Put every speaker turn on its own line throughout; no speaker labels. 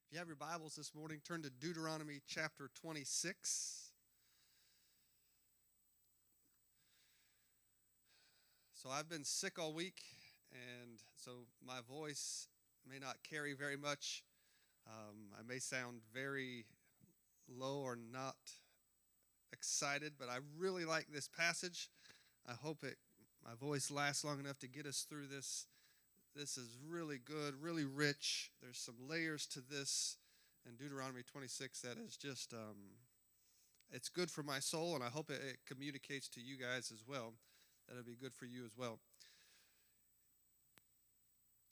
If you have your Bibles this morning, turn to Deuteronomy chapter 26. So I've been sick all week, and so my voice may not carry very much. I may sound very low or not excited, but I really like this passage. I hope my voice lasts long enough to get us through this. This is really good, really rich. There's some layers to this in Deuteronomy 26 that is just, it's good for my soul, and I hope it communicates to you guys as well. That'll be good for you as well.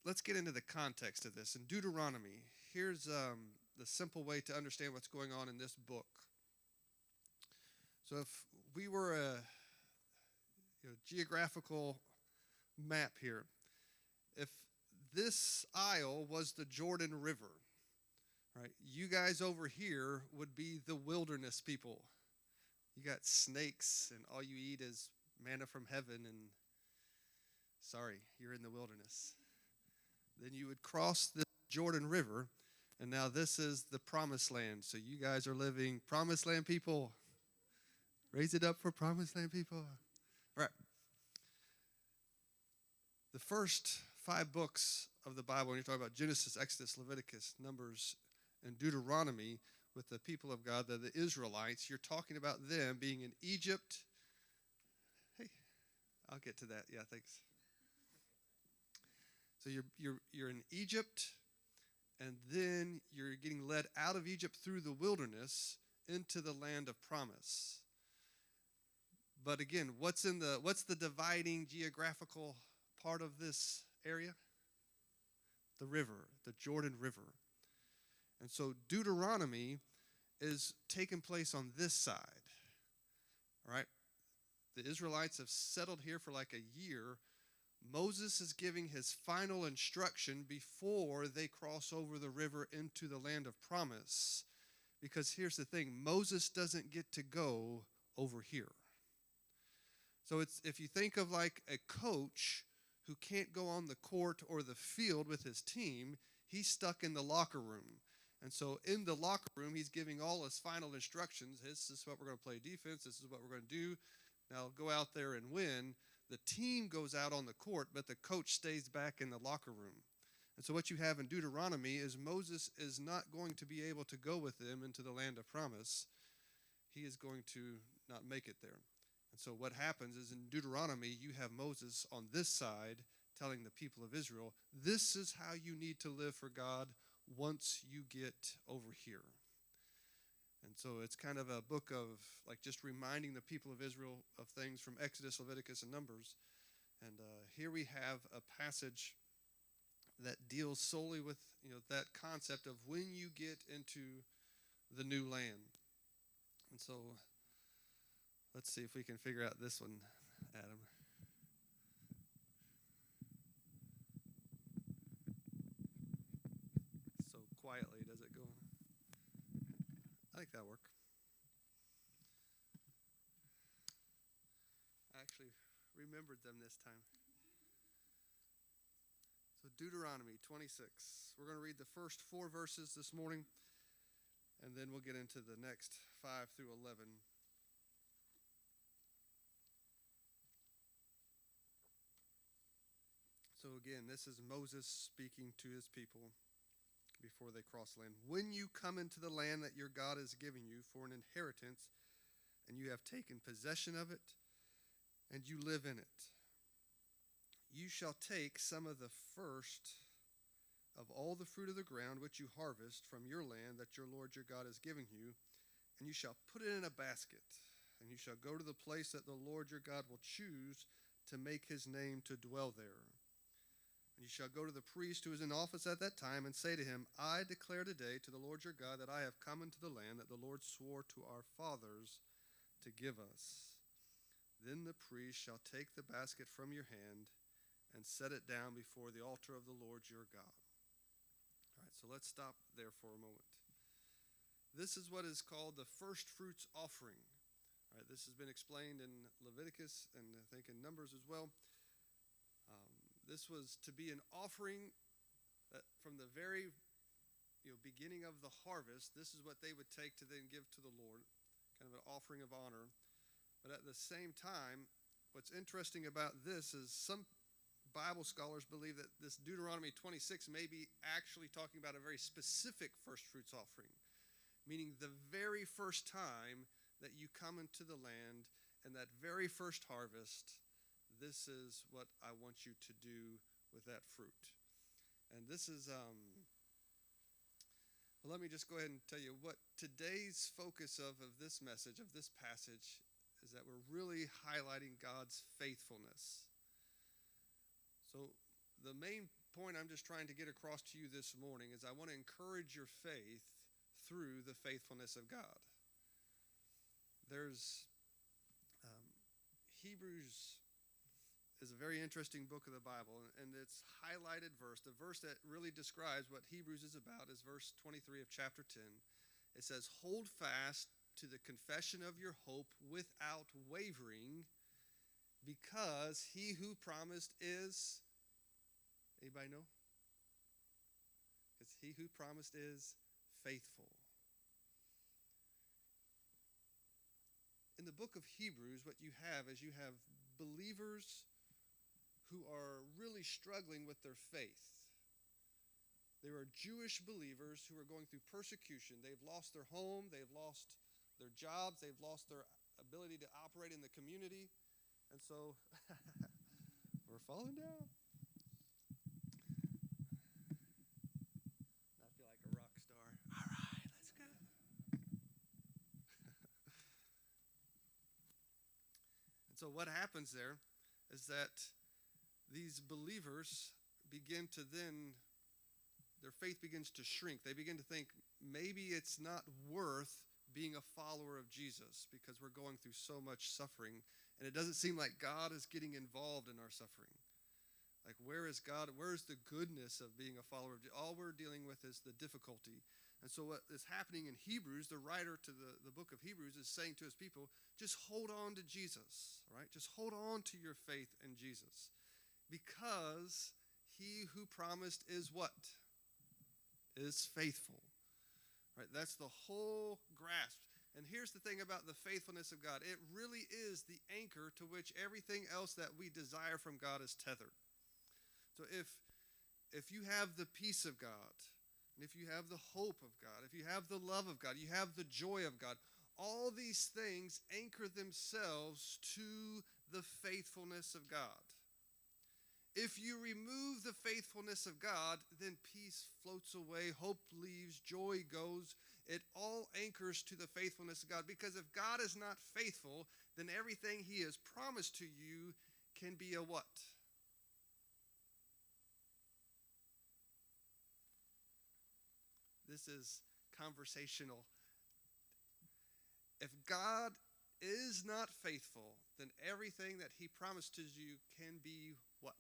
Let's get into the context of this. In Deuteronomy, here's the simple way to understand what's going on in this book. So if we were a geographical map here, if this aisle was the Jordan River, right, you guys over here would be the wilderness people. You got snakes, and all you eat is manna from heaven, and sorry, you're in the wilderness. Then you would cross the Jordan River, and now this is the promised land. So you guys are living promised land people. Raise it up for promised land people. All right. The first 5 books of the Bible, when you're talking about Genesis, Exodus, Leviticus, Numbers, and Deuteronomy, with the people of God, the Israelites, you're talking about them being in Egypt. Hey, I'll get to that. Yeah, thanks. So you're in Egypt, and then you're getting led out of Egypt through the wilderness into the land of promise. But again, what's the dividing geographical part of this area? The river, the Jordan River. And so Deuteronomy is taking place on this side. All right? The Israelites have settled here for like a year. Moses is giving his final instruction before they cross over the river into the land of promise. Because here's the thing, Moses doesn't get to go over here. So it's, if you think of like a coach who can't go on the court or the field with his team, he's stuck in the locker room. And so in the locker room, he's giving all his final instructions. This is what we're going to play defense. This is what we're going to do. Now go out there and win. The team goes out on the court, but the coach stays back in the locker room. And so what you have in Deuteronomy is Moses is not going to be able to go with them into the land of promise. He is going to not make it there. And so what happens is in Deuteronomy, you have Moses on this side telling the people of Israel, this is how you need to live for God once you get over here. And so it's kind of a book of like just reminding the people of Israel of things from Exodus, Leviticus, and Numbers. And here we have a passage that deals solely with that concept of when you get into the new land. And so let's see if we can figure out this one, Adam. So quietly does it go? I think that'll work. I actually remembered them this time. So Deuteronomy 26. We're going to read the first 4 verses this morning, and then we'll get into the next 5 through 11. So again, this is Moses speaking to his people before they cross land. When you come into the land that your God is giving you for an inheritance, and you have taken possession of it, and you live in it, you shall take some of the first of all the fruit of the ground which you harvest from your land that your Lord your God is giving you, and you shall put it in a basket, and you shall go to the place that the Lord your God will choose to make his name to dwell there. And you shall go to the priest who is in office at that time and say to him, I declare today to the Lord your God that I have come into the land that the Lord swore to our fathers to give us. Then the priest shall take the basket from your hand and set it down before the altar of the Lord your God. All right, so let's stop there for a moment. This is what is called the first fruits offering. All right, this has been explained in Leviticus and I think in Numbers as well. This was to be an offering that from the very beginning of the harvest, this is what they would take to then give to the Lord, kind of an offering of honor. But at the same time, what's interesting about this is some Bible scholars believe that this Deuteronomy 26 may be actually talking about a very specific first fruits offering, meaning the very first time that you come into the land and that very first harvest, this is what I want you to do with that fruit. And this is, well, let me just go ahead and tell you what today's focus of this message, of this passage, is that we're really highlighting God's faithfulness. So the main point I'm just trying to get across to you this morning is I want to encourage your faith through the faithfulness of God. There's Hebrews is a very interesting book of the Bible, and its highlighted verse, the verse that really describes what Hebrews is about, is verse 23 of chapter 10. It says, "Hold fast to the confession of your hope without wavering, because he who promised is," anybody know? Because he who promised is faithful. In the book of Hebrews, what you have is you have believers who are really struggling with their faith. They are Jewish believers who are going through persecution. They've lost their home, they've lost their jobs, they've lost their ability to operate in the community. And so, we're falling down. I feel like a rock star. All right, let's go. And so what happens there is that these believers begin to then, their faith begins to shrink. They begin to think, maybe it's not worth being a follower of Jesus because we're going through so much suffering, and it doesn't seem like God is getting involved in our suffering. Like, where is God? Where's the goodness of being a follower of Jesus? All we're dealing with is the difficulty. And so what is happening in Hebrews, the writer to the book of Hebrews is saying to his people, just hold on to Jesus, right? Just hold on to your faith in Jesus. Because he who promised is what? Is faithful. Right? That's the whole grasp. And here's the thing about the faithfulness of God. It really is the anchor to which everything else that we desire from God is tethered. So if you have the peace of God, and if you have the hope of God, if you have the love of God, you have the joy of God, all these things anchor themselves to the faithfulness of God. If you remove the faithfulness of God, then peace floats away, hope leaves, joy goes. It all anchors to the faithfulness of God. Because if God is not faithful, then everything he has promised to you can be a what? This is conversational. If God is not faithful, then everything that he promised to you can be what?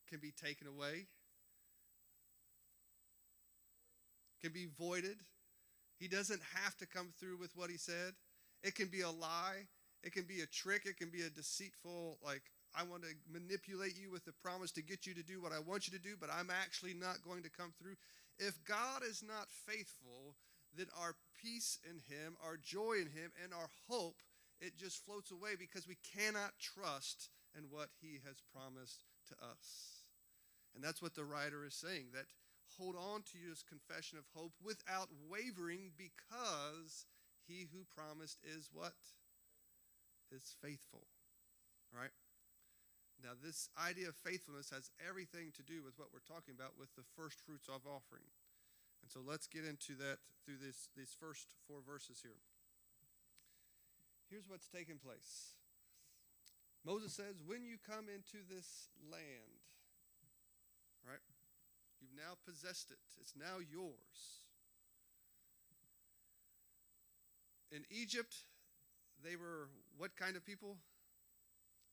Can be taken away. Can be voided. He doesn't have to come through with what he said. It can be a lie. It can be a trick. It can be a deceitful, like, I want to manipulate you with the promise to get you to do what I want you to do, but I'm actually not going to come through. If God is not faithful, then our peace in him, our joy in him, and our hope, it just floats away because we cannot trust in what he has promised to us. And that's what the writer is saying, that hold on to this confession of hope without wavering, because he who promised is what? Is faithful. All right? Now, this idea of faithfulness has everything to do with what we're talking about with the first fruits of offering. And so let's get into that through these first 4 verses here. Here's what's taken place. Moses says, when you come into this land, right, you've now possessed it. It's now yours. In Egypt, they were what kind of people?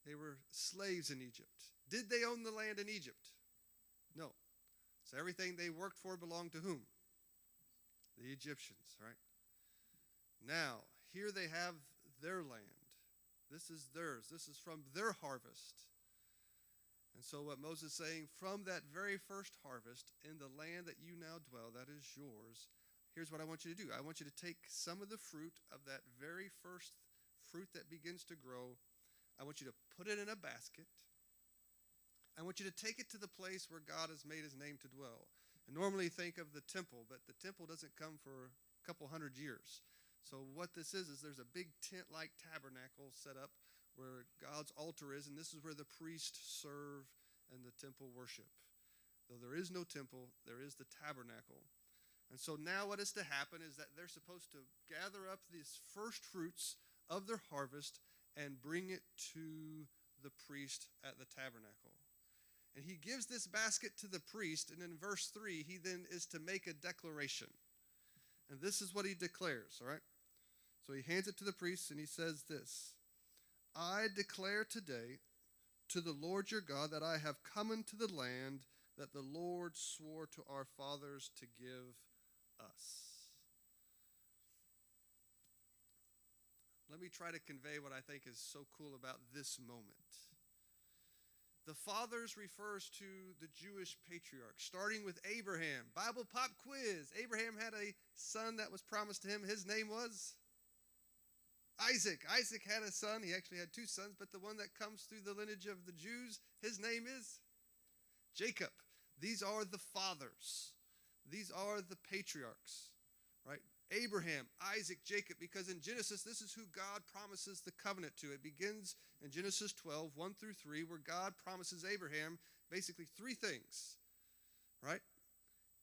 They were slaves in Egypt. Did they own the land in Egypt? No. So everything they worked for belonged to whom? The Egyptians, right? Now, here they have their land. This is theirs. This is from their harvest. And so what Moses is saying, from that very first harvest in the land that you now dwell, that is yours, here's what I want you to do. I want you to take some of the fruit of that very first fruit that begins to grow. I want you to put it in a basket. I want you to take it to the place where God has made his name to dwell. And normally think of the temple, but the temple doesn't come for a couple hundred years. So what this is there's a big tent-like tabernacle set up where God's altar is, and this is where the priests serve and the temple worship. Though there is no temple, there is the tabernacle. And so now what is to happen is that they're supposed to gather up these first fruits of their harvest and bring it to the priest at the tabernacle. And he gives this basket to the priest, and in verse 3, he then is to make a declaration. And this is what he declares, all right? So he hands it to the priest, and he says this: I declare today to the Lord your God that I have come into the land that the Lord swore to our fathers to give us. Let me try to convey what I think is so cool about this moment. The fathers refers to the Jewish patriarchs, starting with Abraham. Bible pop quiz. Abraham had a son that was promised to him. His name was Isaac. Isaac had a son. He actually had two sons, but the one that comes through the lineage of the Jews, his name is Jacob. These are the fathers. These are the patriarchs, right? Abraham, Isaac, Jacob, because in Genesis, this is who God promises the covenant to. It begins in Genesis 12, 1 through 3, where God promises Abraham basically three things, right?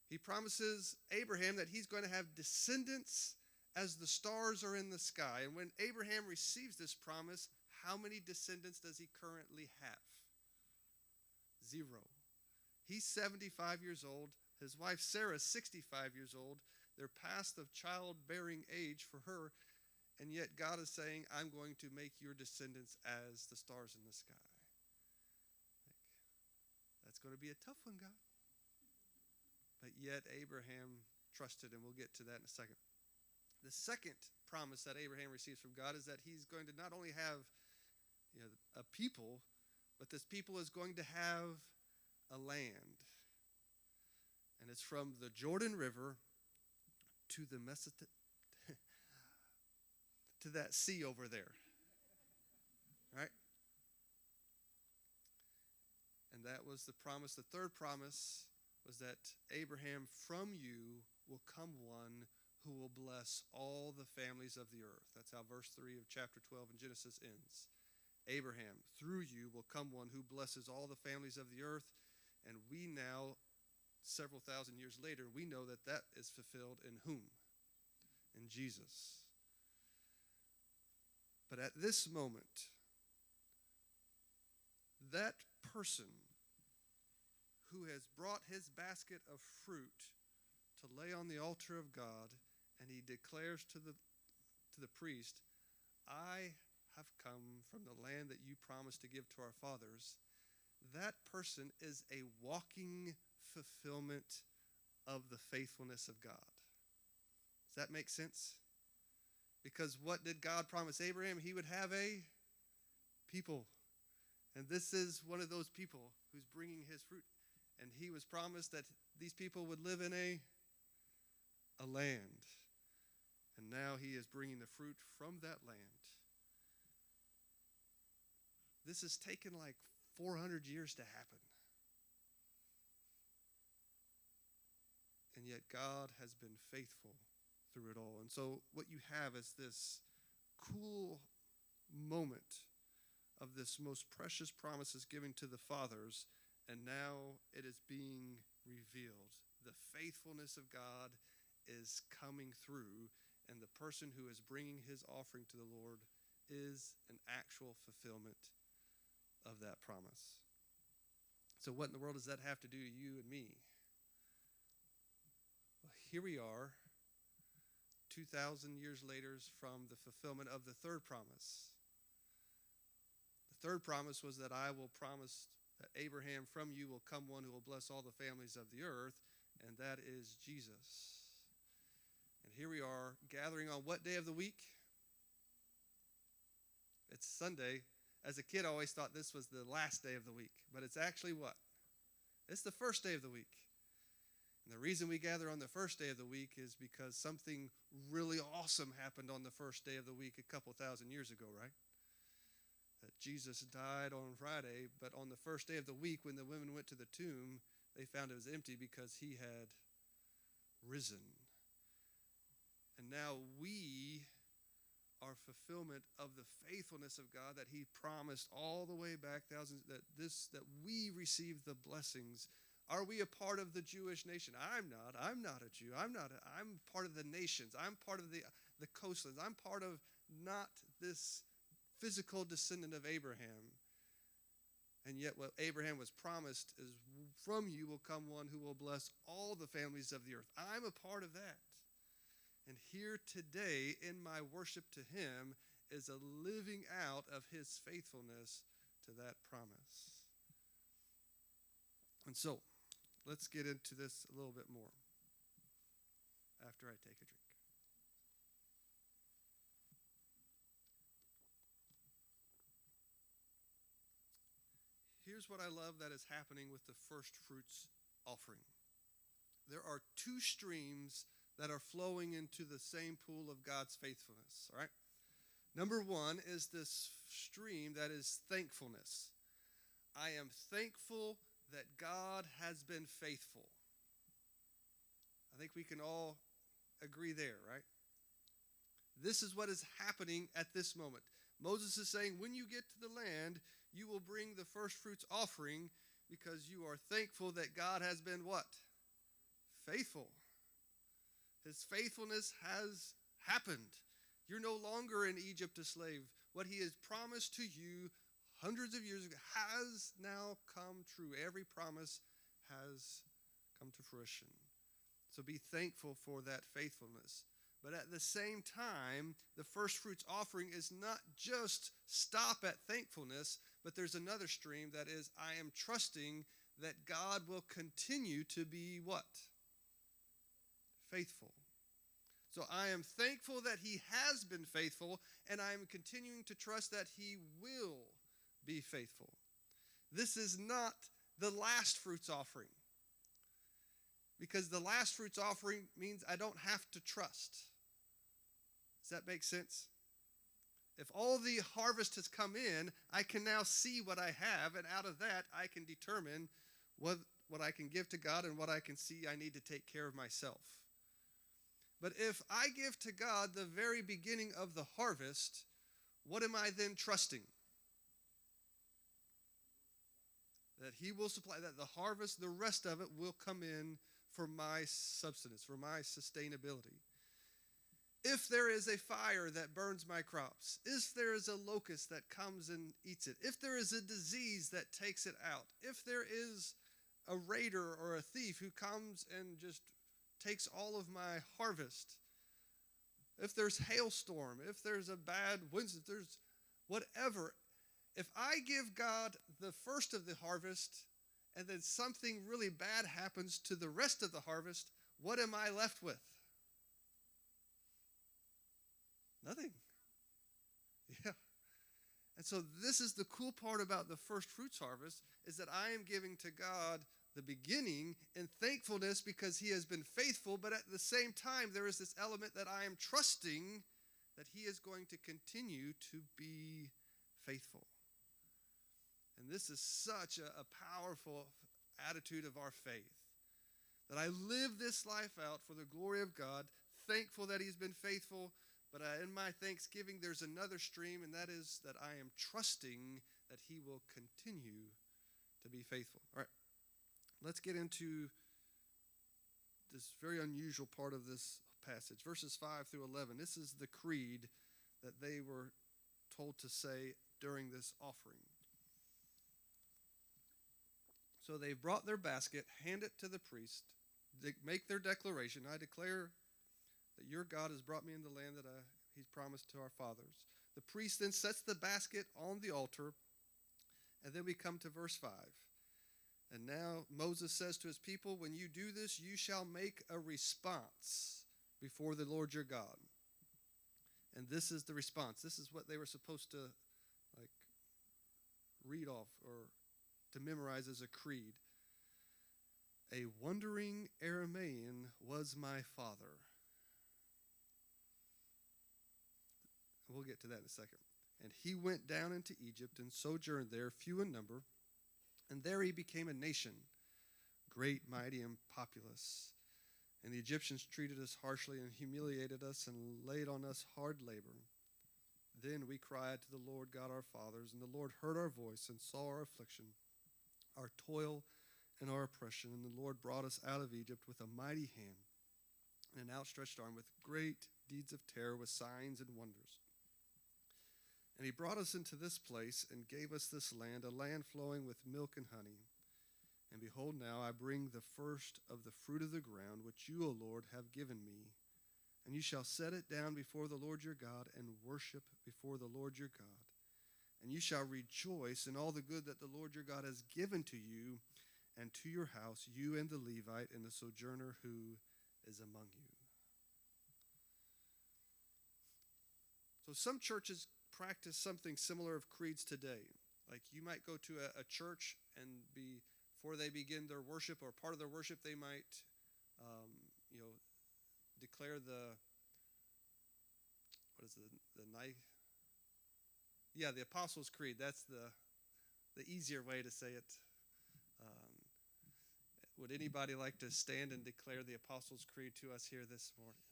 He promises Abraham that he's going to have descendants as the stars are in the sky. And when Abraham receives this promise, how many descendants does he currently have? 0. He's 75 years old. His wife Sarah is 65 years old. They're past the childbearing age for her, and yet God is saying, I'm going to make your descendants as the stars in the sky. That's going to be a tough one, God. But yet Abraham trusted, and we'll get to that in a second. The second promise that Abraham receives from God is that he's going to not only have a people, but this people is going to have a land. And it's from the Jordan River to the to that sea over there, right? And that was the promise. The third promise was that Abraham, from you will come one who will bless all the families of the earth. That's how verse 3 of chapter 12 in Genesis ends. Abraham, through you will come one who blesses all the families of the earth. And we now, several thousand years later, we know that that is fulfilled in whom? In Jesus. But at this moment, that person who has brought his basket of fruit to lay on the altar of God, and he declares to the priest, I have come from the land that you promised to give to our fathers. That person is a walking fulfillment of the faithfulness of God. Does that make sense? Because what did God promise Abraham? He would have a people. And this is one of those people who's bringing his fruit. And he was promised that these people would live in a land. And now he is bringing the fruit from that land. This has taken like 400 years to happen. And yet God has been faithful through it all. And so what you have is this cool moment of this most precious promises given to the fathers, and now it is being revealed. The faithfulness of God is coming through, and the person who is bringing his offering to the Lord is an actual fulfillment of that promise. So what in the world does that have to do to you and me? Well, here we are, 2,000 years later from the fulfillment of the third promise. The third promise was that I will promise that Abraham, from you will come one who will bless all the families of the earth, and that is Jesus. And here we are gathering on what day of the week? It's Sunday, As a kid, I always thought this was the last day of the week, but it's actually what? It's the first day of the week. And the reason we gather on the first day of the week is because something really awesome happened on the first day of the week a couple thousand years ago, right? That Jesus died on Friday, but on the first day of the week when the women went to the tomb, they found it was empty because he had risen. And now we are fulfillment of the faithfulness of God that he promised all the way back thousands, that we receive the blessings. Are we a part of the Jewish nation? I'm not a Jew. I'm part of the nations. I'm part of the coastlands. I'm part of not this physical descendant of Abraham. And yet what Abraham was promised is, from you will come one who will bless all the families of the earth. I'm a part of that. And here today in my worship to him is a living out of his faithfulness to that promise. And so, let's get into this a little bit more after I take a drink. Here's what I love that is happening with the first fruits offering. There are two streams that are flowing into the same pool of God's faithfulness, all right? Number one is this stream that is thankfulness. I am thankful that God has been faithful. I think we can all agree there, right? This is what is happening at this moment. Moses is saying, when you get to the land, you will bring the first fruits offering because you are thankful that God has been what? Faithful. His faithfulness has happened. You're no longer in Egypt a slave. What he has promised to you hundreds of years ago has now come true. Every promise has come to fruition. So be thankful for that faithfulness. But at the same time, the first fruits offering is not just stop at thankfulness, but there's another stream that is, I am trusting that God will continue to be what? Faithful. So I am thankful that he has been faithful, and I am continuing to trust that he will be faithful. This is not the last fruits offering, because the last fruits offering means I don't have to trust. Does that make sense? If all the harvest has come in, I can now see what I have, and out of that, I can determine what I can give to God and what I can see I need to take care of myself. But if I give to God the very beginning of the harvest, what am I then trusting? That he will supply, that the harvest, the rest of it will come in for my subsistence, for my sustainability. If there is a fire that burns my crops, if there is a locust that comes and eats it, if there is a disease that takes it out, if there is a raider or a thief who comes and just takes all of my harvest, if there's hailstorm, if there's a bad wind, if there's whatever, if I give God the first of the harvest and then something really bad happens to the rest of the harvest, what am I left with? Nothing. Yeah. And so this is the cool part about the first fruits harvest, is that I am giving to God the beginning in thankfulness because he has been faithful, but at the same time, there is this element that I am trusting that he is going to continue to be faithful. And this is such a powerful attitude of our faith, that I live this life out for the glory of God, thankful that he's been faithful, but in my thanksgiving, there's another stream, and that is that I am trusting that he will continue to be faithful. All right, let's get into this very unusual part of this passage. Verses 5 through 11. This is the creed that they were told to say during this offering. So they brought their basket, hand it to the priest, they make their declaration. I declare that your God has brought me in the land that he's promised to our fathers. The priest then sets the basket on the altar, and then we come to verse 5. And now Moses says to his people, when you do this, you shall make a response before the Lord your God. And this is the response. This is what they were supposed to read off or to memorize as a creed. A wandering Aramaean was my father. We'll get to that in a second. And he went down into Egypt and sojourned there, few in number, and there he became a nation, great, mighty, and populous. And the Egyptians treated us harshly and humiliated us and laid on us hard labor. Then we cried to the Lord God our fathers, and the Lord heard our voice and saw our affliction, our toil, and our oppression. And the Lord brought us out of Egypt with a mighty hand and an outstretched arm, with great deeds of terror, with signs and wonders. And he brought us into this place and gave us this land, a land flowing with milk and honey. And behold, now I bring the first of the fruit of the ground, which you, O Lord, have given me. And you shall set it down before the Lord your God and worship before the Lord your God. And you shall rejoice in all the good that the Lord your God has given to you and to your house, you and the Levite and the sojourner who is among you. So some churches practice something similar of creeds today. Like you might go to a church and before they begin their worship or part of their worship, they might, declare the night? Yeah, the Apostles' Creed. That's the easier way to say it. Would anybody like to stand and declare the Apostles' Creed to us here this morning?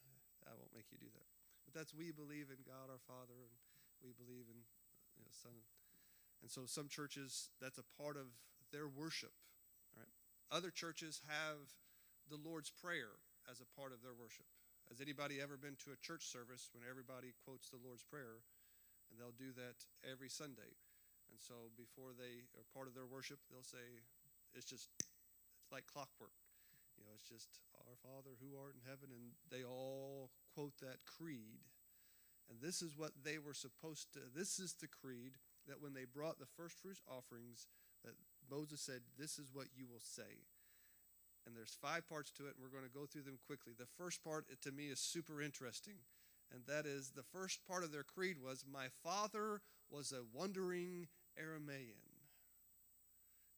I won't make you do that. But that's we believe in God our Father, and we believe in Son. And so some churches, that's a part of their worship. Right? Other churches have the Lord's Prayer as a part of their worship. Has anybody ever been to a church service when everybody quotes the Lord's Prayer? And they'll do that every Sunday. And so before they are part of their worship, they'll say, it's like clockwork. It's just, our Father who art in heaven, and they all quote that creed. And this is what they were supposed to, this is the creed that when they brought the first fruits offerings, that Moses said, this is what you will say. And there's 5 parts to it, and we're going to go through them quickly. The first part, to me, is super interesting. And that is, the first part of their creed was, my father was a wandering Aramaean.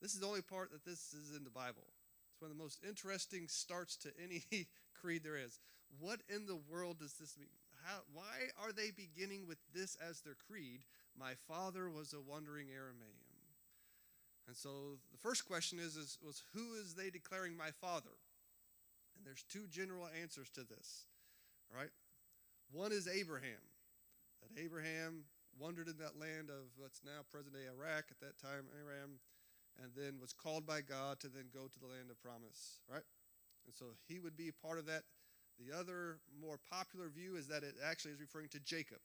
This is the only part that this is in the Bible. It's one of the most interesting starts to any creed there is. What in the world does this mean? Why are they beginning with this as their creed? My father was a wandering Aramaean. And so the first question was who is they declaring my father? And there's 2 general answers to this. All right? One is Abraham. That Abraham wandered in that land of what's now present-day Iraq, at that time Aram, and then was called by God to then go to the land of promise. Right? And so he would be a part of that. The other more popular view is that it actually is referring to Jacob.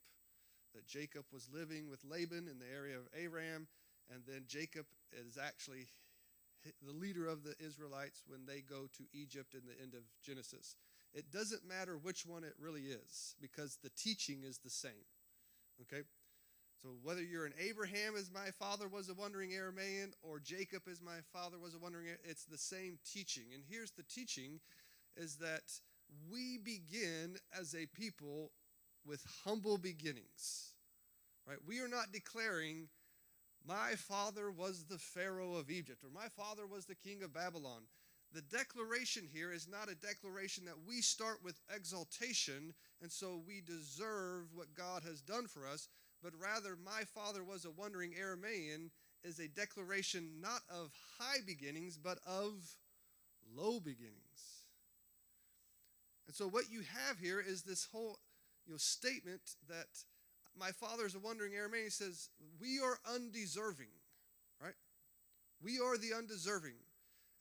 That Jacob was living with Laban in the area of Aram, and then Jacob is actually the leader of the Israelites when they go to Egypt in the end of Genesis. It doesn't matter which one it really is, because the teaching is the same. Okay? So whether you're an Abraham as my father was a wandering Aramaean, or Jacob as my father was a wandering Aramaean, it's the same teaching. And here's the teaching, is that we begin as a people with humble beginnings. Right? We are not declaring, my father was the Pharaoh of Egypt, or my father was the king of Babylon. The declaration here is not a declaration that we start with exaltation, and so we deserve what God has done for us, but rather, my father was a wandering Aramaean is a declaration not of high beginnings, but of low beginnings. And so what you have here is this whole statement that my father is a wandering Aramaean. He says, we are undeserving, right? We are the undeserving.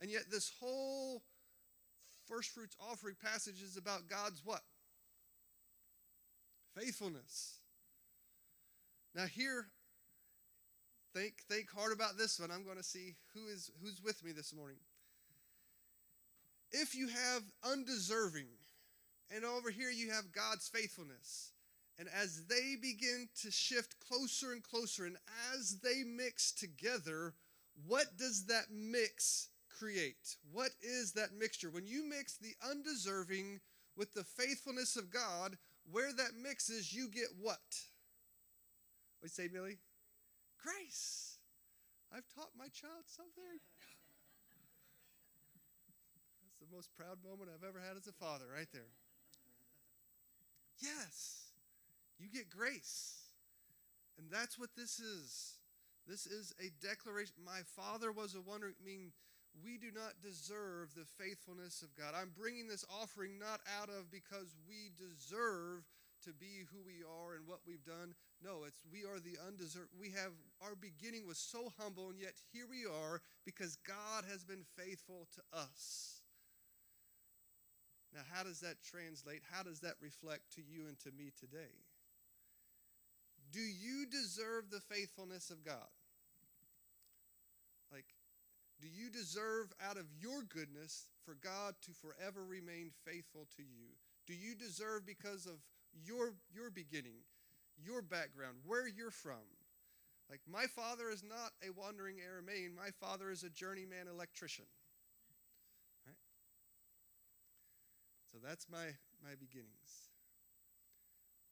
And yet this whole first fruits offering passage is about God's what? Faithfulness. Now here, think hard about this one. I'm going to see who's with me this morning. If you have undeserving, and over here you have God's faithfulness, and as they begin to shift closer and closer, and as they mix together, what does that mix create? What is that mixture? When you mix the undeserving with the faithfulness of God, where that mixes, you get what? What do you say, Millie? Grace. I've taught my child something. That's the most proud moment I've ever had as a father, right there. Yes, you get grace. And that's what this is. This is a declaration. My father was a wonder. I mean, we do not deserve the faithfulness of God. I'm bringing this offering not out of because we deserve to be who we are and what we've done. No, it's we are the undeserved. Our beginning was so humble, and yet here we are because God has been faithful to us. Now, how does that translate? How does that reflect to you and to me today? Do you deserve the faithfulness of God? Like, do you deserve out of your goodness for God to forever remain faithful to you? Do you deserve because of your beginning, your background, where you're from? Like, my father is not a wandering Aramean. My father is a journeyman electrician. Right? So that's my beginnings.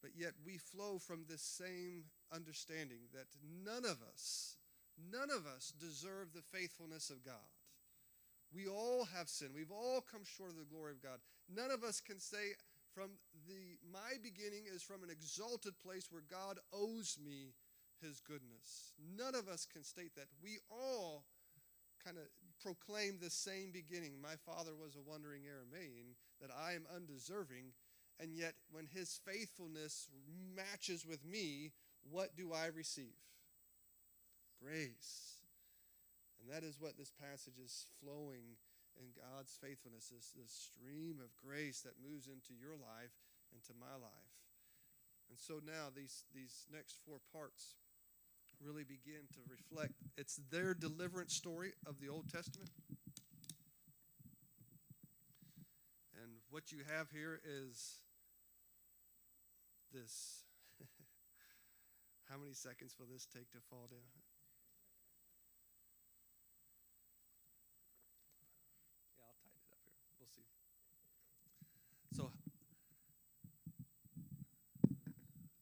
But yet we flow from this same understanding that none of us deserve the faithfulness of God. We all have sinned. We've all come short of the glory of God. None of us can say my beginning is from an exalted place where God owes me his goodness. None of us can state that. We all kind of proclaim the same beginning. My father was a wandering Aramean, that I am undeserving. And yet, when his faithfulness matches with me, what do I receive? Grace. And that is what this passage is flowing in God's faithfulness, this stream of grace that moves into your life and to my life. And so now these next four parts really begin to reflect. It's their deliverance story of the Old Testament. And what you have here is this. How many seconds will this take to fall down? Yeah, I'll tighten it up here. We'll see. So,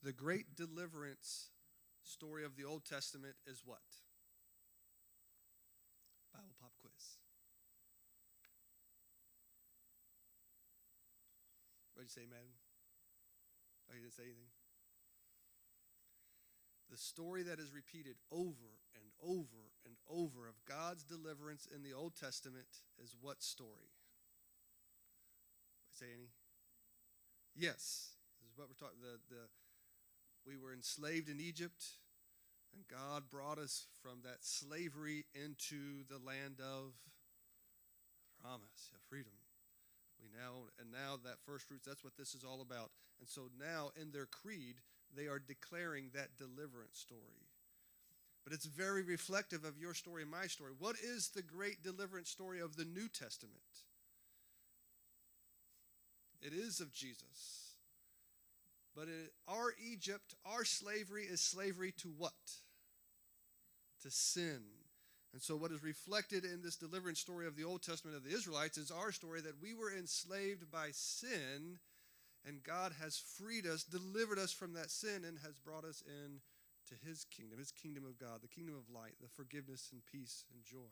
the great deliverance story of the Old Testament is what? Bible pop quiz. What did you say, madam? Oh, you didn't say anything? The story that is repeated over and over and over of God's deliverance in the Old Testament is what story? Say any? Yes. This is what we're talking. We were enslaved in Egypt, and God brought us from that slavery into the land of promise, of freedom. Now that first fruits, that's what this is all about. And so now in their creed, they are declaring that deliverance story. But it's very reflective of your story and my story. What is the great deliverance story of the New Testament? It is of Jesus. But our Egypt, our slavery is slavery to what? To sin. And so what is reflected in this deliverance story of the Old Testament of the Israelites is our story, that we were enslaved by sin, and God has freed us, delivered us from that sin, and has brought us in to his kingdom of God, the kingdom of light, the forgiveness and peace and joy.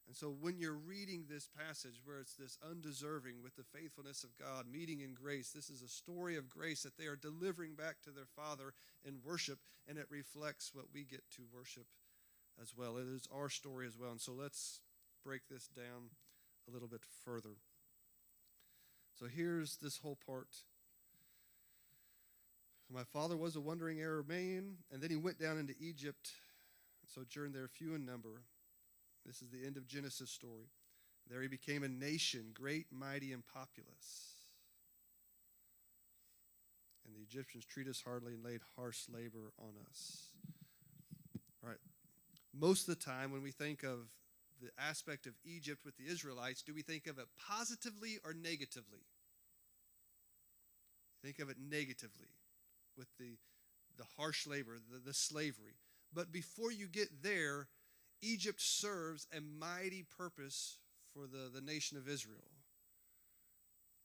And so when you're reading this passage where it's this undeserving with the faithfulness of God, meeting in grace, this is a story of grace that they are delivering back to their Father in worship, and it reflects what we get to worship as well. It is our story as well. And so let's break this down a little bit further. So here's this whole part. My father was a wandering Aramean, and then he went down into Egypt and sojourned there few in number. This is the end of Genesis' story. There he became a nation, great, mighty, and populous. And the Egyptians treat us hardly and laid harsh labor on us. All right. Most of the time when we think of the aspect of Egypt with the Israelites, do we think of it positively or negatively? Think of it negatively with the harsh labor, the slavery. But before you get there, Egypt serves a mighty purpose for the nation of Israel.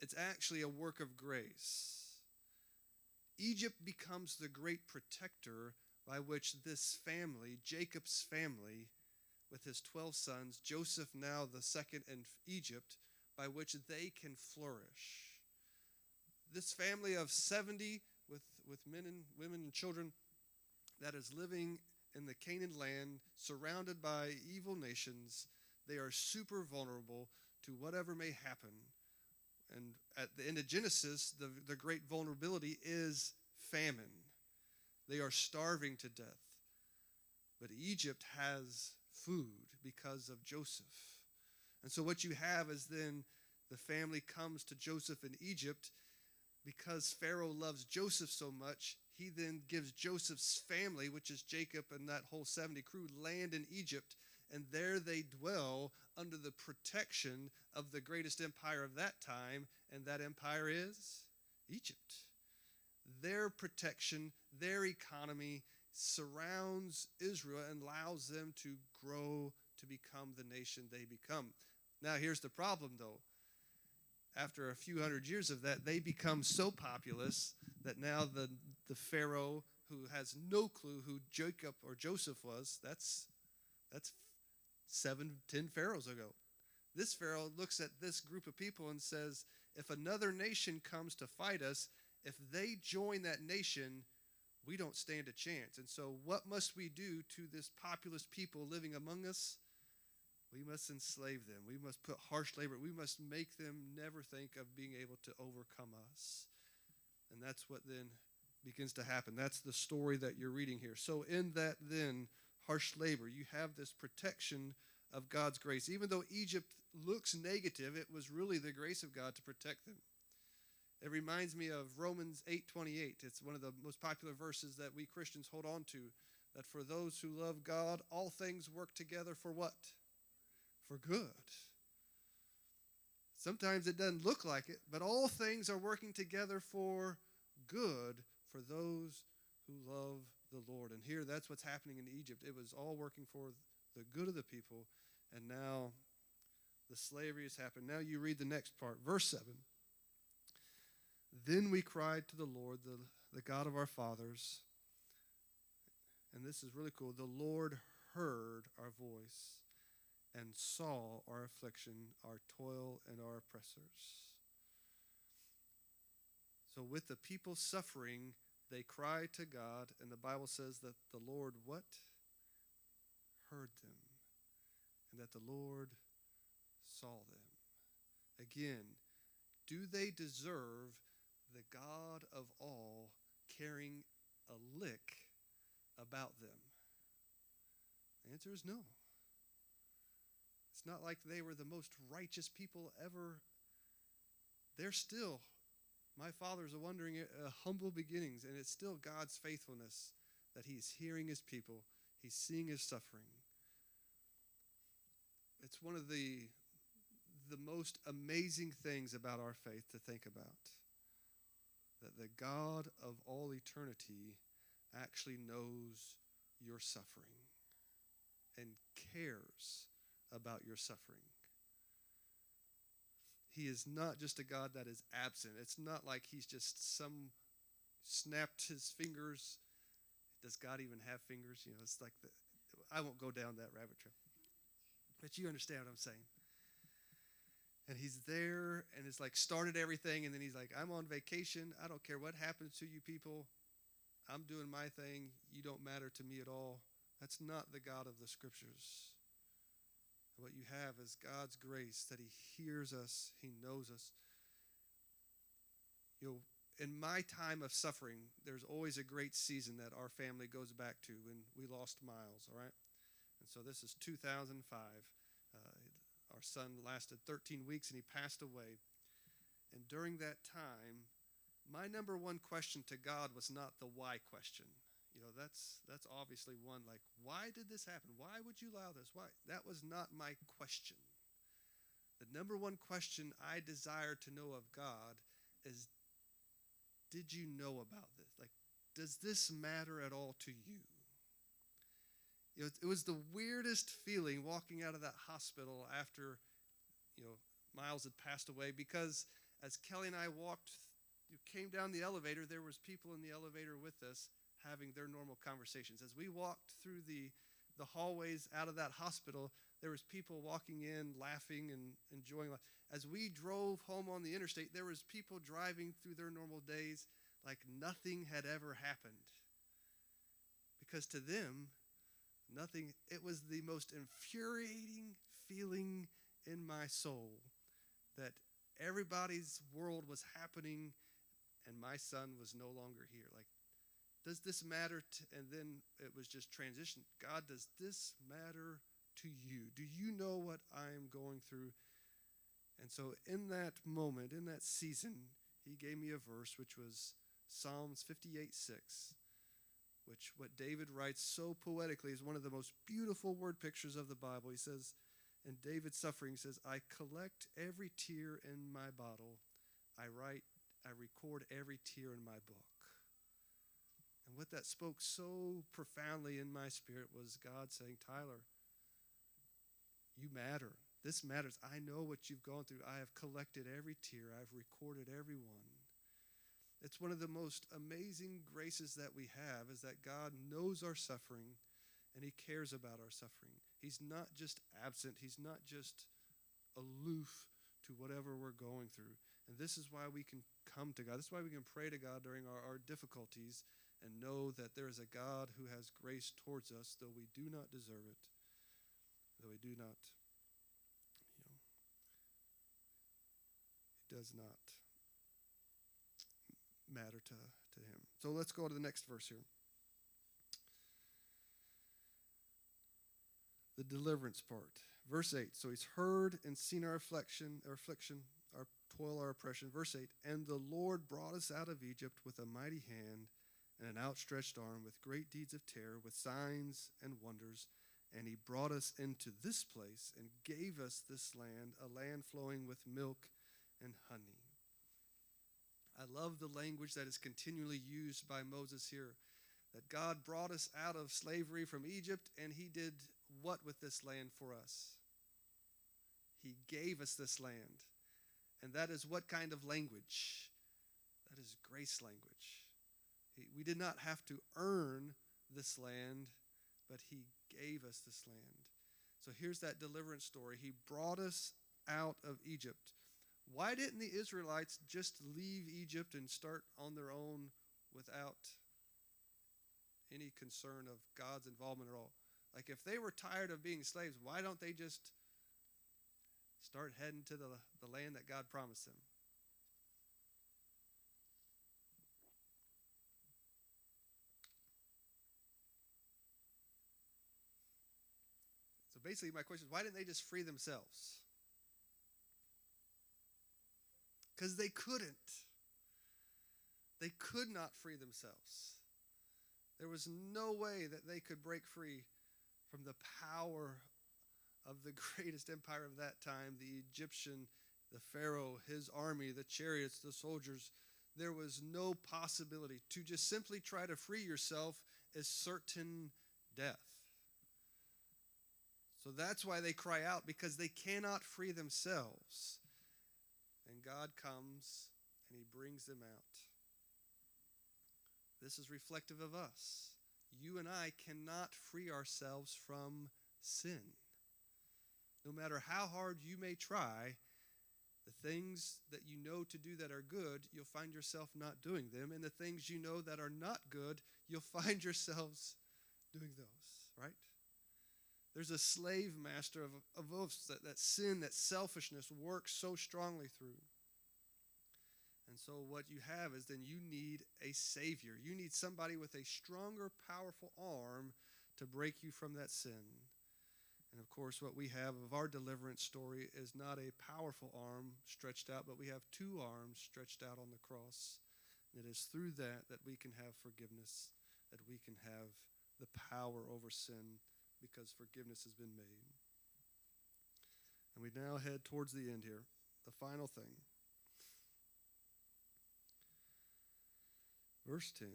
It's actually a work of grace. Egypt becomes the great protector by which this family, Jacob's family, with his 12 sons, Joseph now the second in Egypt, by which they can flourish. This family of 70 with men and women and children that is living in the Canaan land, surrounded by evil nations, they are super vulnerable to whatever may happen. And at the end of Genesis, the great vulnerability is famine. They are starving to death. But Egypt has food because of Joseph. And so what you have is then the family comes to Joseph in Egypt. Because Pharaoh loves Joseph so much, he then gives Joseph's family, which is Jacob and that whole 70 crew, land in Egypt. And there they dwell under the protection of the greatest empire of that time. And that empire is Egypt. Their protection, their economy surrounds Israel and allows them to grow to become the nation they become. Now, here's the problem, though. After a few hundred years of that, they become so populous that now the Pharaoh, who has no clue who Jacob or Joseph was, that's 7-10 pharaohs ago. This Pharaoh looks at this group of people and says, if another nation comes to fight us, if they join that nation, we don't stand a chance. And so what must we do to this populous people living among us? We must enslave them. We must put harsh labor. We must make them never think of being able to overcome us. And that's what then begins to happen. That's the story that you're reading here. So in that then harsh labor, you have this protection of God's grace. Even though Egypt looks negative, it was really the grace of God to protect them. It reminds me of Romans 8:28. It's one of the most popular verses that we Christians hold on to, that for those who love God, all things work together for what? For good. Sometimes it doesn't look like it, but all things are working together for good for those who love the Lord. And here, that's what's happening in Egypt. It was all working for the good of the people, and now the slavery has happened. Now you read the next part, verse 7. Then we cried to the Lord, the God of our fathers, and this is really cool. The Lord heard our voice and saw our affliction, our toil, and our oppressors. So with the people suffering, they cry to God, and the Bible says that the Lord what? Heard them, and that the Lord saw them. Again, do they deserve the God of all caring a lick about them? The answer is no. It's not like they were the most righteous people ever. They're still, my fathers are wondering, humble beginnings, and it's still God's faithfulness that he's hearing his people. He's seeing his suffering. It's one of the most amazing things about our faith to think about, that the God of all eternity actually knows your suffering and cares about your suffering. He is not just a God that is absent. It's not like he's just snapped his fingers. Does God even have fingers? You know, it's like I won't go down that rabbit trail. But you understand what I'm saying. And he's there, and it's like started everything, and then he's like, I'm on vacation. I don't care what happens to you people. I'm doing my thing. You don't matter to me at all. That's not the God of the Scriptures. What you have is God's grace, that he hears us, he knows us. You know, in my time of suffering, there's always a great season that our family goes back to when we lost Miles, all right? And so this is 2005. Our son lasted 13 weeks, and he passed away. And during that time, my number one question to God was not the why question. You know, that's obviously one, like, why did this happen? Why would you allow this? Why? That was not my question. The number one question I desire to know of God is, did you know about this? Like, does this matter at all to you? You know, it was the weirdest feeling walking out of that hospital after, you know, Miles had passed away, because as Kelly and I came down the elevator, there was people in the elevator with us having their normal conversations. As we walked through the the hallways out of that hospital, there was people walking in, laughing and enjoying life. As we drove home on the interstate, there was people driving through their normal days like nothing had ever happened. Because to them, it was the most infuriating feeling in my soul that everybody's world was happening and my son was no longer here. Like, does this matter? And then it was just transition. God, does this matter to you? Do you know what I'm going through? And so in that moment, in that season, he gave me a verse, which was Psalms 58:6, which what David writes so poetically is one of the most beautiful word pictures of the Bible. He says, in David's suffering, he says, I collect every tear in my bottle. I record every tear in my book. And what that spoke so profoundly in my spirit was God saying, Tyler, you matter. This matters. I know what you've gone through. I have collected every tear. I've recorded every one. It's one of the most amazing graces that we have is that God knows our suffering and he cares about our suffering. He's not just absent. He's not just aloof to whatever we're going through. And this is why we can come to God. This is why we can pray to God during our difficulties and know that there is a God who has grace towards us, though we do not deserve it, though we do not, it does not matter to him. So let's go to the next verse here. The deliverance part. Verse 8. So he's heard and seen our affliction, our toil, our oppression. Verse 8. And the Lord brought us out of Egypt with a mighty hand and an outstretched arm, with great deeds of terror, with signs and wonders. And he brought us into this place and gave us this land, a land flowing with milk and honey. I love the language that is continually used by Moses here, that God brought us out of slavery from Egypt, and he did what with this land for us? He gave us this land. And that is what kind of language? That is grace language. We did not have to earn this land, but he gave us this land. So here's that deliverance story. He brought us out of Egypt. Why didn't the Israelites just leave Egypt and start on their own without any concern of God's involvement at all? Like, if they were tired of being slaves, why don't they just start heading to the land that God promised them? So basically my question is, why didn't they just free themselves? Because they couldn't. They could not free themselves. There was no way that they could break free from the power of the greatest empire of that time, the Egyptian, the Pharaoh, his army, the chariots, the soldiers. There was no possibility. To just simply try to free yourself is certain death. So that's why they cry out, because they cannot free themselves. And God comes and he brings them out. This is reflective of us. You and I cannot free ourselves from sin. No matter how hard you may try, the things that you know to do that are good, you'll find yourself not doing them. And the things you know that are not good, you'll find yourselves doing those, right? There's a slave master of us that sin, that selfishness works so strongly through. And so what you have is then you need a savior. You need somebody with a stronger, powerful arm to break you from that sin. And of course, what we have of our deliverance story is not a powerful arm stretched out, but we have two arms stretched out on the cross. And it is through that that we can have forgiveness, that we can have the power over sin, because forgiveness has been made. And we now head towards the end here, the final thing. Verse 10,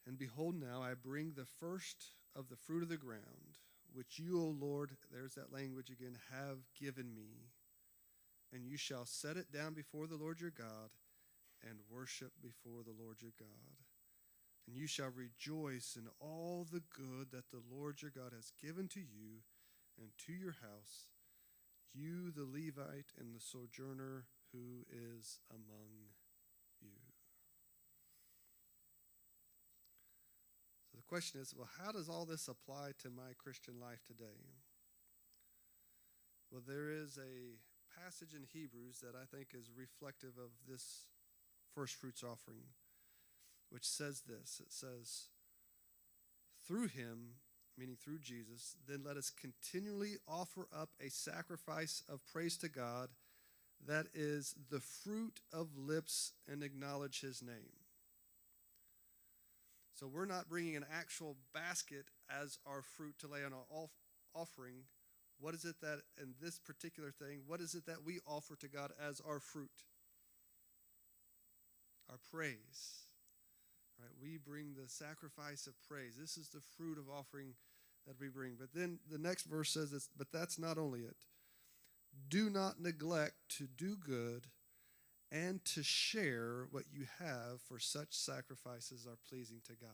and behold now, I bring the first of the fruit of the ground, which you, O Lord, there's that language again, have given me. And you shall set it down before the Lord your God and worship before the Lord your God. and you shall rejoice in all the good that the Lord your God has given to you and to your house, you, the Levite, and the sojourner who is among you. So the question is, well, how does all this apply to my Christian life today? Well, there is a passage in Hebrews that I think is reflective of this first fruits offering, which says this. It says, through him, meaning through Jesus, then let us continually offer up a sacrifice of praise to God, that is the fruit of lips, and acknowledge his name. So we're not bringing an actual basket as our fruit to lay on our offering. What is it that, in this particular thing, what is it that we offer to God as our fruit? Our praise. Right? We bring the sacrifice of praise. This is the fruit of offering that we bring. But then the next verse says this, but that's not only it. Do not neglect to do good and to share what you have, for such sacrifices are pleasing to God.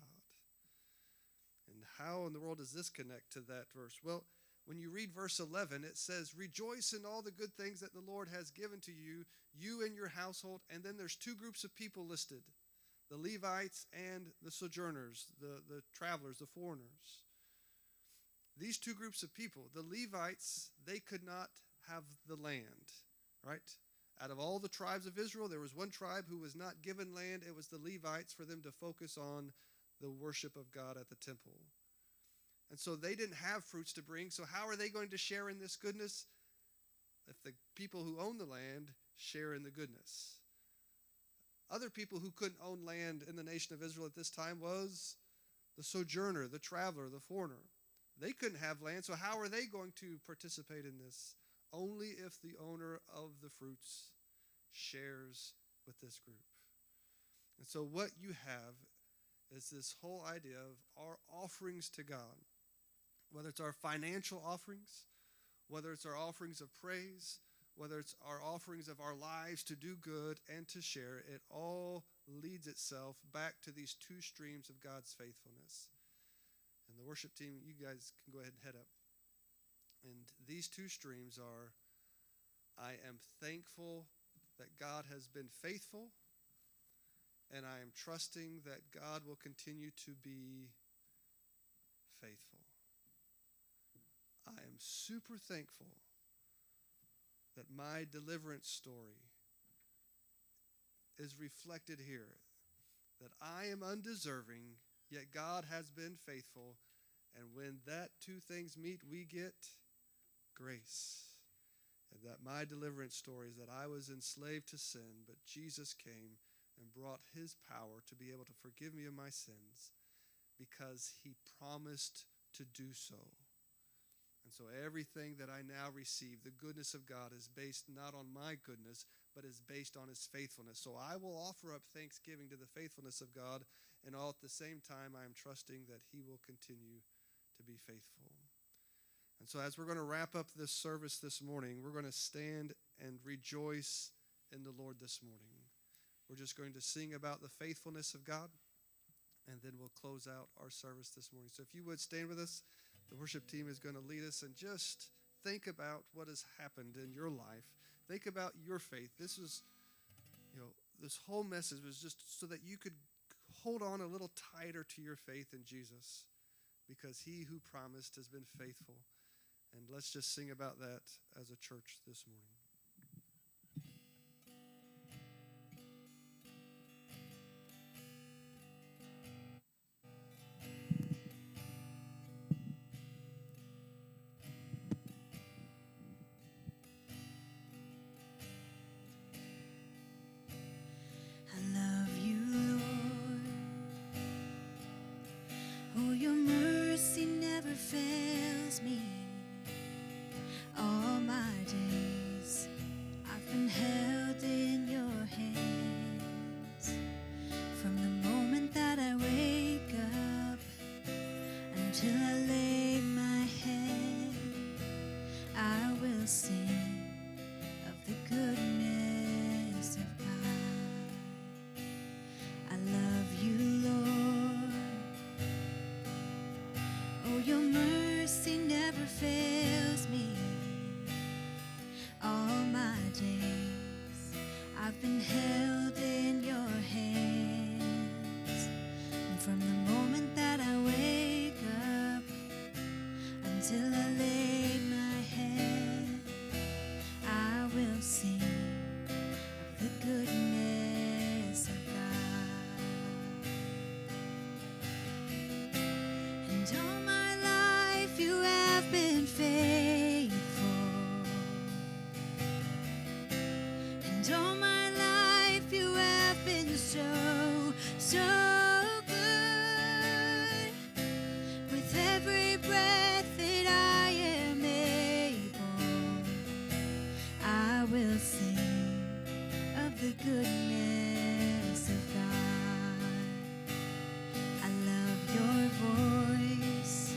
And how in the world does this connect to that verse? Well, when you read verse 11, it says, rejoice in all the good things that the Lord has given to you, you and your household. And then there's two groups of people listed, the Levites and the sojourners, the travelers, the foreigners. These two groups of people, the Levites, they could not have the land, right? Out of all the tribes of Israel, there was one tribe who was not given land. It was the Levites, for them to focus on the worship of God at the temple. And so they didn't have fruits to bring. So how are they going to share in this goodness? If the people who own the land share in the goodness. Other people who couldn't own land in the nation of Israel at this time was the sojourner, the traveler, the foreigner. They couldn't have land, so how are they going to participate in this? Only if the owner of the fruits shares with this group. And so what you have is this whole idea of our offerings to God, whether it's our financial offerings, whether it's our offerings of praise, whether it's our offerings of our lives to do good and to share, it all leads itself back to these two streams of God's faithfulness. And the worship team, you guys can go ahead and head up. And these two streams are, I am thankful that God has been faithful, and I am trusting that God will continue to be faithful. I am super thankful that my deliverance story is reflected here, that I am undeserving, yet God has been faithful, and when that two things meet, we get grace. And that my deliverance story is that I was enslaved to sin, but Jesus came and brought his power to be able to forgive me of my sins because he promised to do so. And so everything that I now receive, the goodness of God, is based not on my goodness, but is based on his faithfulness. So I will offer up thanksgiving to the faithfulness of God, and all at the same time I am trusting that he will continue to be faithful. And so as we're going to wrap up this service this morning, we're going to stand and rejoice in the Lord this morning. We're just going to sing about the faithfulness of God, and then we'll close out our service this morning. So if you would stand with us, the worship team is going to lead us, and just think about what has happened in your life. Think about your faith. This is, this whole message was just so that you could hold on a little tighter to your faith in Jesus, because he who promised has been faithful. And let's just sing about that as a church this morning.
I love you, Lord. Oh, your mercy never fails me. All my days fails me. All my days I've been held in your hands. And from the moment that I wake up until I lay my head, I will sing of the goodness of God. And all my life you have been faithful. And all my life you have been so, so good. With every breath that I am able, I will sing of the goodness of God. I love your voice.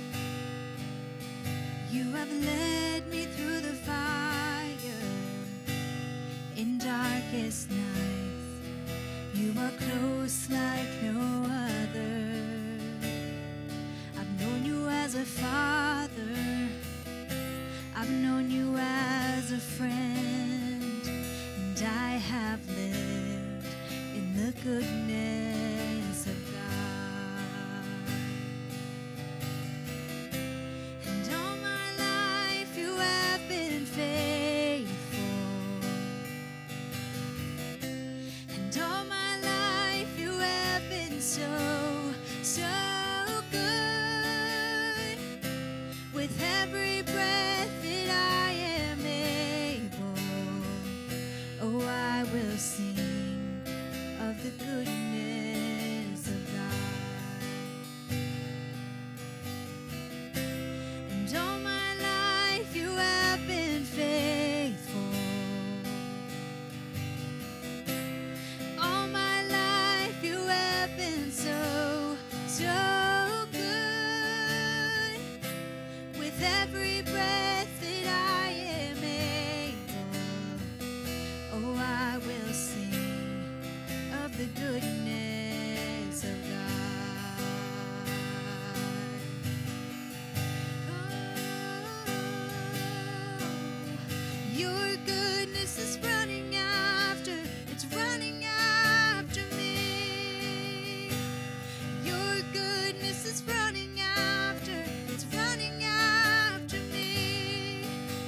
You have led me through the fire in darkest nights. You are close like no other. I've known you as a father. I've known you as a friend. And I have lived in the goodness of God. And all my life you have been faithful. And all my life you have been so, so good. With every breath that I am able, oh, I will sing of the goodness of God. And all my life you have been faithful. All my life you have been so, so good. With every breath that I am able, oh, I will sing of the goodness of God. Oh, your goodness is running after, it's running after me. Your goodness is running after, it's running after me.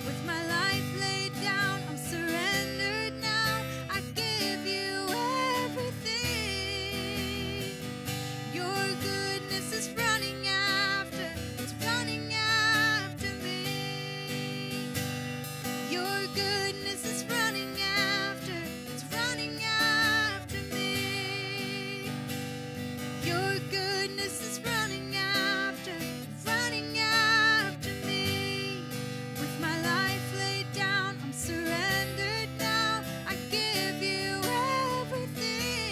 With my life laid down, I'm surrendered now. I give you everything. Your goodness is running after, it's running after me. Your goodness is running after, it's running after me. Your goodness is running after, running after me. With my life laid down, I'm surrendered now. I give you everything.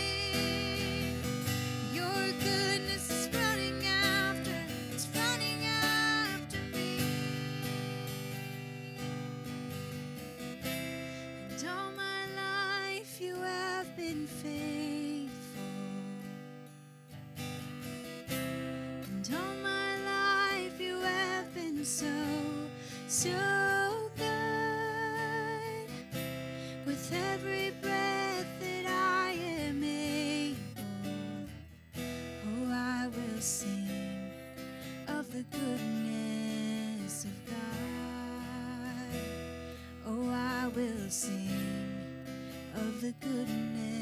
Your goodness is running after, it's running after me. And all my life you have been faithful. And all my life you have been so, so good. With every breath that I am able, oh, I will sing of the goodness of God. Oh, I will sing of the goodness